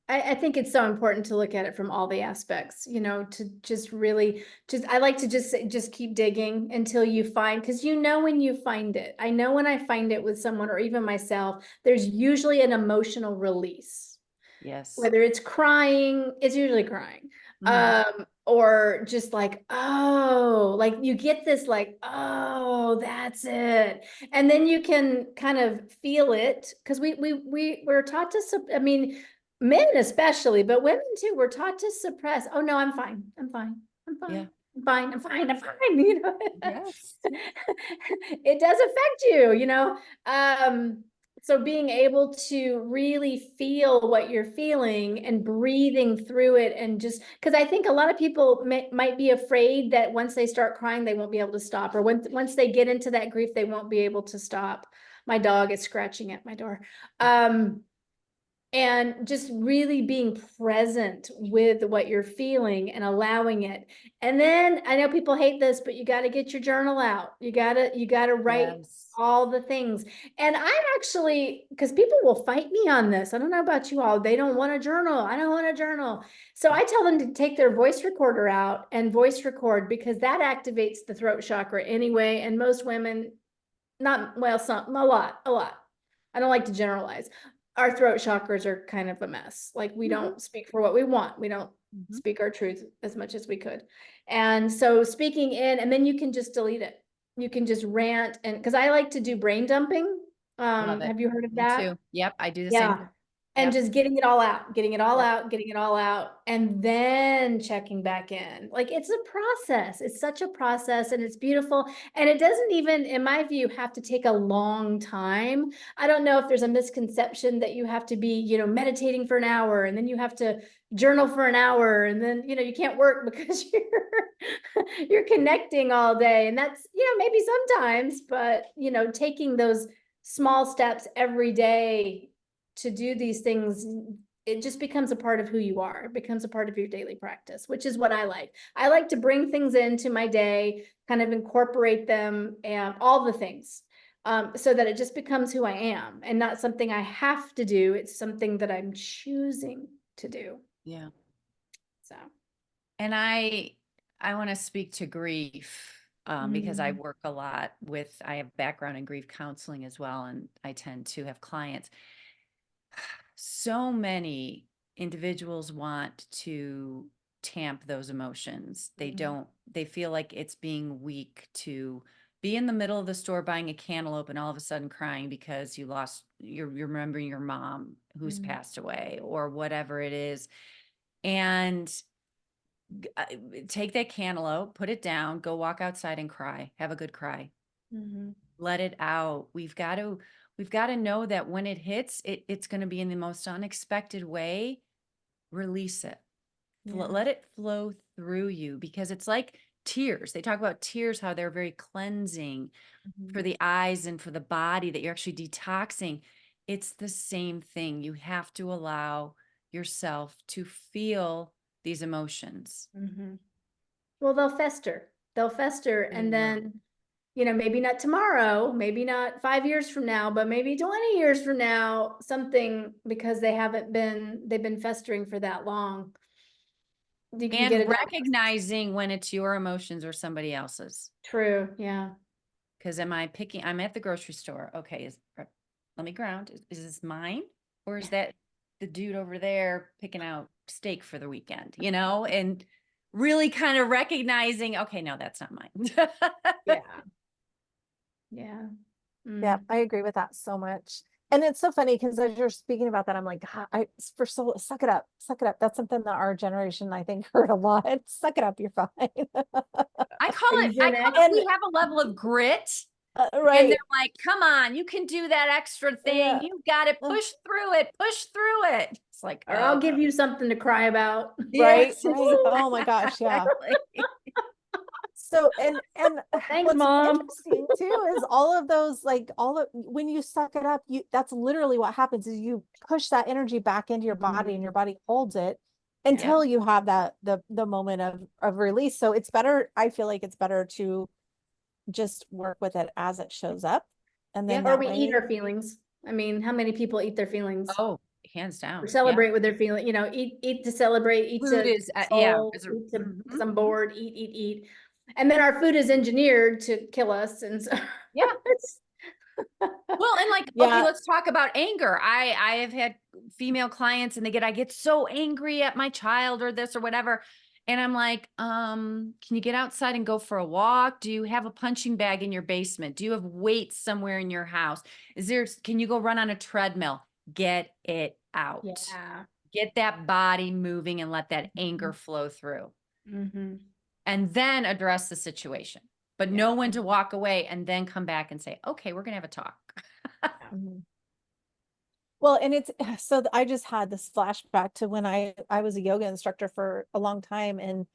I think it's so important to look at it from all the aspects, you know, to just really I like to just keep digging until you find, because you know when you find it. I know when I find it with someone or even myself, there's usually an emotional release.
Yes.
Whether it's crying, it's usually crying. Or just like, oh, like you get this like, oh, that's it. And then you can kind of feel it, because we're taught to, I mean, men especially, but women too, we're taught to suppress. Oh no, I'm fine. I'm fine. I'm fine.
Yeah.
I'm fine. I'm fine. I'm fine. You know,
Yes.
it does affect you, you know. So being able to really feel what you're feeling and breathing through it, and just because I think a lot of people might be afraid that once they start crying, they won't be able to stop, or once they get into that grief, they won't be able to stop. My dog is scratching at my door. And just really being present with what you're feeling and allowing it. And then I know people hate this, but you got to get your journal out. You got to write all the things. And I'm actually, because people will fight me on this. I don't know about you all. They don't want a journal. I don't want a journal. So I tell them to take their voice recorder out and voice record, because that activates the throat chakra anyway. And most women, not, well, some, a lot. I don't like to generalize. Our throat chakras are kind of a mess. Like, we don't speak for what we want. We don't speak our truth as much as we could. And so speaking in, and then you can just delete it. You can just rant. And because I like to do brain dumping. Have you heard of that?
Me too. Yep. I do the same thing.
And just getting it all out, getting it all out, and then checking back in. Like, it's a process. It's such a process, and it's beautiful. And it doesn't even, in my view, have to take a long time. I don't know if there's a misconception that you have to be, you know, meditating for an hour, and then you have to journal for an hour, and then, you know, you can't work because you're connecting all day. And that's, you know, maybe sometimes, but, you know, taking those small steps every day to do these things, it just becomes a part of who you are. It becomes a part of your daily practice, which is what I like. I like to bring things into my day, kind of incorporate them, and all the things, so that it just becomes who I am, and not something I have to do. It's something that I'm choosing to do.
Yeah.
So,
and I want to speak to grief. Because I work a lot with, I have background in grief counseling as well, and I tend to have clients. So many individuals want to tamp those emotions. They feel like it's being weak to be in the middle of the store buying a cantaloupe and all of a sudden crying because you're remembering your mom who's passed away, or whatever it is. And take that cantaloupe, put it down, go walk outside and cry. Have a good cry. Let it out. We've got to know that when it hits, it's going to be in the most unexpected way. Release it. Let it flow through you, because it's like tears. They talk about tears, how they're very cleansing for the eyes and for the body, that you're actually detoxing. It's the same thing. You have to allow yourself to feel these emotions.
Well, they'll fester. And then, you know, maybe not tomorrow, maybe not 5 years from now, but maybe 20 years from now, something, because they've been festering for that long. You can get it
recognizing when it's your emotions or somebody else's.
True. Yeah.
Because I'm at the grocery store. Okay. Let me ground. Is this mine, or is that the dude over there picking out steak for the weekend, you know? And really kind of recognizing, okay, no, that's not mine.
Yeah, I agree with that so much. And it's so funny, because as you're speaking about that, I'm like, God, suck it up. That's something that our generation, I think, heard a lot. Suck it up, you're fine.
I call it we have a level of grit.
Right.
And they're like, come on, you can do that extra thing. You got to push through it. It's like,
Or I'll give you something to cry about.
Right,
Yes,
right. Oh my gosh, yeah.
exactly.
So, and
Thanks,
what's
Mom.
interesting too is all of those, like when you suck it up, that's literally what happens is you push that energy back into your body and your body holds it until you have that, the moment of release. So it's better, I feel like it's better to just work with it as it shows up. And then
Or
that
we
way,
eat our feelings. I mean, how many people eat their feelings?
Oh, hands down.
Or
Yeah.
celebrate with their feeling, you know, eat to celebrate, eat
Food
to
is, yeah,
console,
is
eat to,
mhm.
because I'm bored, eat. And then our food is engineered to kill us. And so
Yeah.
it's
Well, and like, okay,
yeah,
let's talk about anger. I have had female clients and I get so angry at my child or this or whatever. And I'm like, can you get outside and go for a walk? Do you have a punching bag in your basement? Do you have weights somewhere in your house? Can you go run on a treadmill? Get it out.
yeah.
Get that body moving and let that anger flow through.
Mm-hmm.
And then address the situation, but know when to walk away and then come back and say, okay, we're going to have a talk.
Mhm. Well, and it's so I just had this flashback to when I was a yoga instructor for a long time, and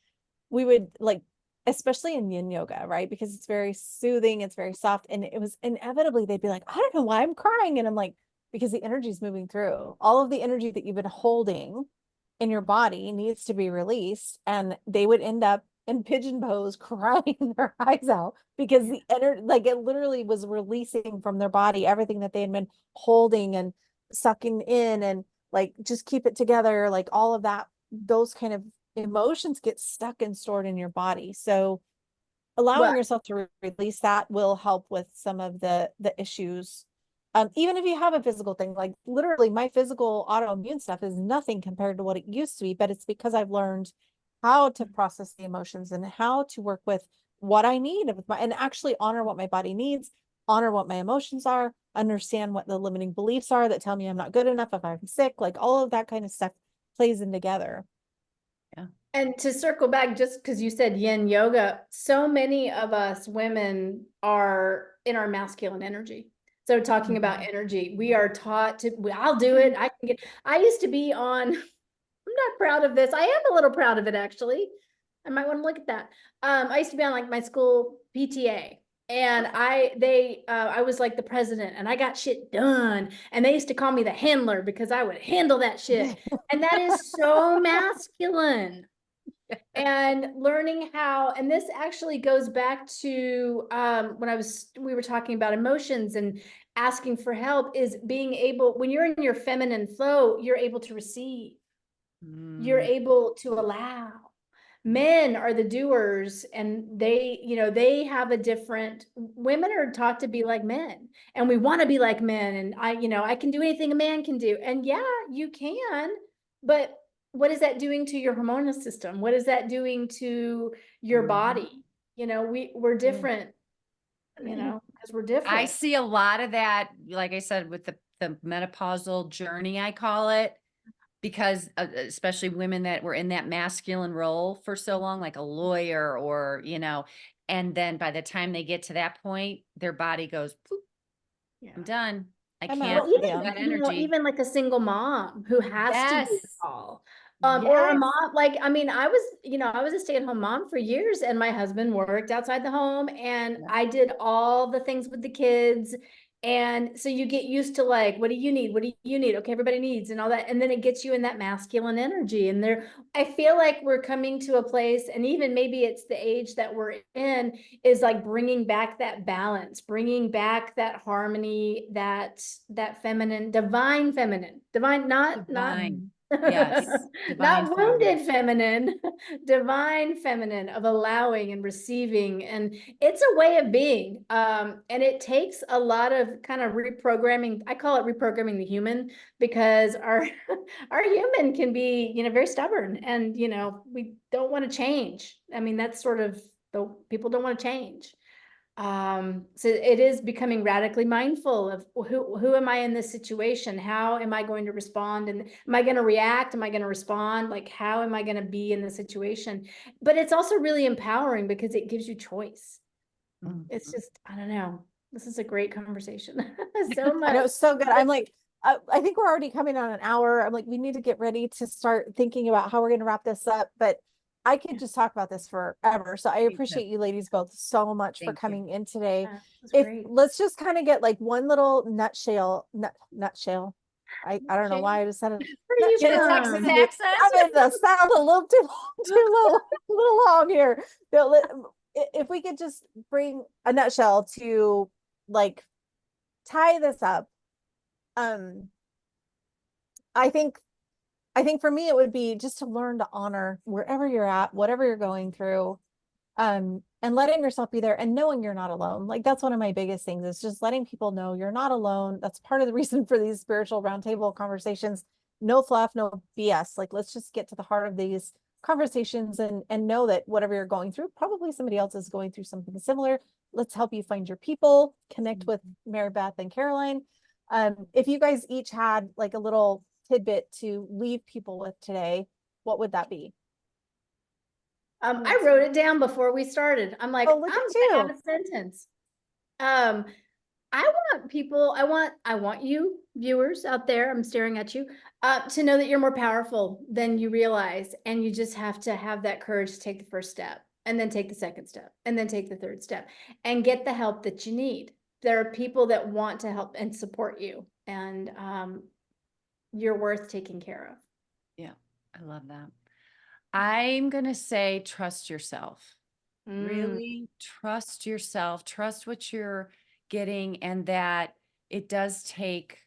we would like, especially in yin yoga, right? Because it's very soothing, it's very soft, and it was inevitably they'd be like, I don't know why I'm crying, and I'm like, because the energy is moving through. All of the energy that you've been holding in your body needs to be released, and they would end up in pigeon pose crying their eyes out because the energy, like it literally was releasing from their body everything that they had been holding and sucking in, and like just keep it together, like all of that, those kind of emotions get stuck and stored in your body. So allowing
Well,
yourself to release that will help with some of the issues. Even if you have a physical thing, like literally my physical autoimmune stuff is nothing compared to what it used to be, but it's because I've learned how to process the emotions and how to work with what I need and actually honor what my body needs, honor what my emotions are, understand what the limiting beliefs are that tell me I'm not good enough if I'm sick, like all of that kind of stuff plays in together.
and to circle back, just because you said yin yoga, so many of us women are in our masculine energy. So talking about energy, we are taught to, I'll do it. I used to be on, I'm not proud of this. I am a little proud of it, actually. I might want to look at that. I used to be on like my school PTA, and I was like the president, and I got shit done. And they used to call me the handler because I would handle that shit. And that is so masculine. And learning how, and this actually goes back to when we were talking about emotions and asking for help, is being able, when you're in your feminine flow, you're able to receive, you're able to allow. Men are the doers, and they have a different, women are taught to be like men, and we want to be like men, and I can do anything a man can do. And yeah, you can, but what is that doing to your hormonal system? What is that doing to your body? We're different, because we're different.
I see a lot of that, like I said, with the menopausal journey, I call it, because especially women that were in that masculine role for so long, like a lawyer or, and then by the time they get to that point, their body goes, "Poop, I'm done. I
I'm
can't
out."
hold
Yeah.
that energy."
Even like a single mom who has to do it all. Or a
Yes.
mom, like, I mean, I was a stay-at-home mom for years, and my husband worked outside the home, and I did all the things with the kids. And so you get used to like, what do you need? What do you need? Okay, everybody needs, and all that. And then it gets you in that masculine energy. And I feel like we're coming to a place, and even maybe it's the age that we're in, is like bringing back that balance, bringing back that harmony, that feminine, divine feminine, not
Divine. Yes. Divine
not wounded
feminine.
feminine, divine feminine, of allowing and receiving. And it's a way of being. And it takes a lot of kind of reprogramming. I call it reprogramming the human, because our human can be, very stubborn, and, we don't want to change. I mean, that's sort of the people don't want to change. So it is becoming radically mindful of who am I in this situation? How am I going to respond? And am I going to react? Am I going to respond? Like, how am I going to be in the situation? But it's also really empowering because it gives you choice. It's just, I don't know. This is a great conversation. So
I know,
much.
it's so good. I'm like, I think we're already coming on an hour. I'm like, we need to get ready to start thinking about how we're going to wrap this up. But I could just talk about this forever. So I
too.
appreciate you ladies both so much for
Thank you.
coming in today.
Yeah, that's
If
great.
let's just kind of get like one little nutshell. I don't know why I just said it.
Where are you
Get a
from?
Texas
I'm
accent?
in the sound a little too long here. If we could just bring a nutshell to like tie this up. I think for me it would be just to learn to honor wherever you're at, whatever you're going through, and letting yourself be there and knowing you're not alone. Like that's one of my biggest things is just letting people know you're not alone. That's part of the reason for these spiritual roundtable conversations. No fluff, no BS. Like let's just get to the heart of these conversations and know that whatever you're going through, probably somebody else is going through something similar. Let's help you find your people, connect with Mary Beth and Caroline. If you guys each had like a little tidbit to leave people with today, what would that be?
I wrote it down before we started. I'm like,
Oh,
I'm
look
gonna
at
add a sentence. I want people, I want you viewers out there, I'm staring at you, to know that you're more powerful than you realize. And you just have to have that courage to take the first step and then take the second step and then take the third step and get the help that you need. There are people that want to help and support you, and you're worth taking care of.
Yeah, I love that. I'm going to say, trust yourself. Really trust yourself, trust what you're getting, and that it does take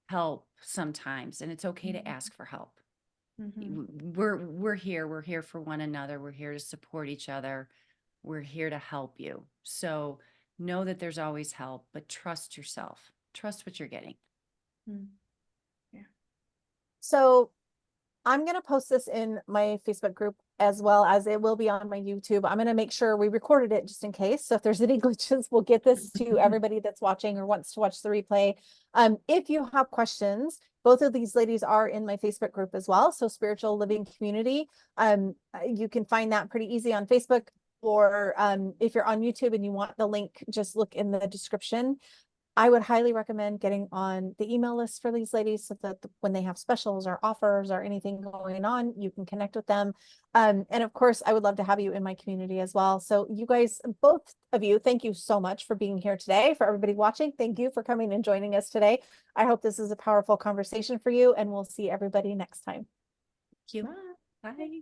help sometimes, and it's okay to ask for help. We're here for one another. We're here to support each other. We're here to help you. So know that there's always help, but trust yourself. Trust what you're getting.
Yeah. So I'm going to post this in my Facebook group as well as it will be on my YouTube. I'm going to make sure we recorded it just in case. So if there's any glitches, we'll get this to everybody that's watching or wants to watch the replay. If you have questions, both of these ladies are in my Facebook group as well. So Spiritual Living Community. You can find that pretty easy on Facebook, or if you're on YouTube and you want the link, just look in the description. I would highly recommend getting on the email list for these ladies so that when they have specials or offers or anything going on, you can connect with them. And of course, I would love to have you in my community as well. So you guys, both of you, thank you so much for being here today. For everybody watching, thank you for coming and joining us today. I hope this is a powerful conversation for you, and we'll see everybody next time.
Thank you. Bye.